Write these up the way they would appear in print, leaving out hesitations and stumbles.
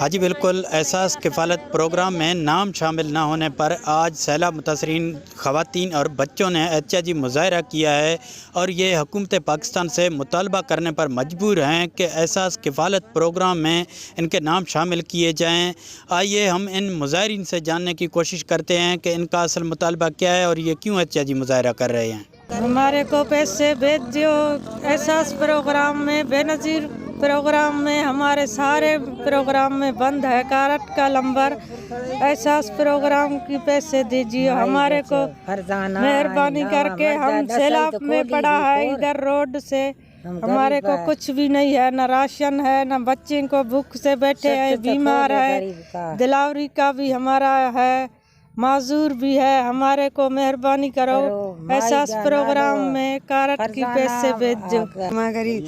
ہاں جی بالکل، احساس کفالت پروگرام میں نام شامل نہ ہونے پر آج سیلاب متاثرین خواتین اور بچوں نے احتجاجی مظاہرہ کیا ہے اور یہ حکومت پاکستان سے مطالبہ کرنے پر مجبور ہیں کہ احساس کفالت پروگرام میں ان کے نام شامل کیے جائیں۔ آئیے ہم ان مظاہرین سے جاننے کی کوشش کرتے ہیں کہ ان کا اصل مطالبہ کیا ہے اور یہ کیوں احتجاجی مظاہرہ کر رہے ہیں۔ ہمارے کو پیسے بھیج دیو، احساس پروگرام میں بے نظیر پروگرام میں ہمارے سارے پروگرام میں بند ہے، کارڈ کا نمبر احساس پروگرام کی پیسے دیجیے ہمارے کو مہربانی کر کے۔ ہم سیلاب میں پڑا ہے ادھر روڈ سے، ہمارے کو کچھ بھی نہیں ہے، نہ راشن ہے، نہ بچے کو بھوک سے بیٹھے ہیں، بیمار ہے، دلاوری کا بھی ہمارا ہے، معذور بھی ہے، ہمارے کو مہربانی کرو احساس پروگرام میں کارڈ کی پیسے بھیج دو۔ مگری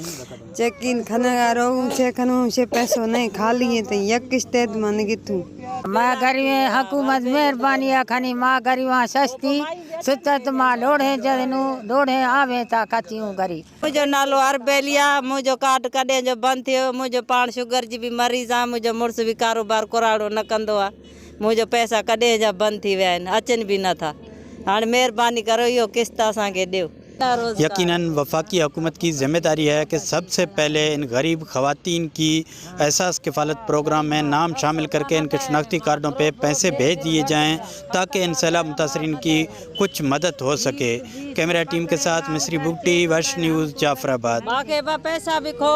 چیکن کھنا روگوں سے کھنوں سے پیسوں نہیں کھا لیے تو یک قسط مانگی تو ماں گری میں حکومت مہربانی کھنی ماں گری وہاں سستی ستت ماں لوڑے جنو لوڑے آوے تا کتیوں گری مجھو نالو اربیلیا، مجھو کارڈ کڈے جو بند تھیو، مجھو پان شوگر جی بھی مریض آ، مجھو مرس بھی کاروبار کوراڑو نہ کندو آ، مجھو پیسہ کڈے جا بند تھی ویا آہن، اچن بھی نہ تھا۔ ہاں مہربانی کرو یہ قسط اساں کے ڈیو۔ یقیناً وفاقی حکومت کی ذمہ داری ہے کہ سب سے پہلے ان غریب خواتین کی احساس کفالت پروگرام میں نام شامل کر کے ان کے شناختی کارڈوں پہ پیسے بھیج دیے جائیں تاکہ ان سیلاب متاثرین کی کچھ مدد ہو سکے۔ کیمرہ ٹیم کے ساتھ مصری بگٹی، وش نیوز، جعفر آباد۔ باقی پیسہ بھی کھو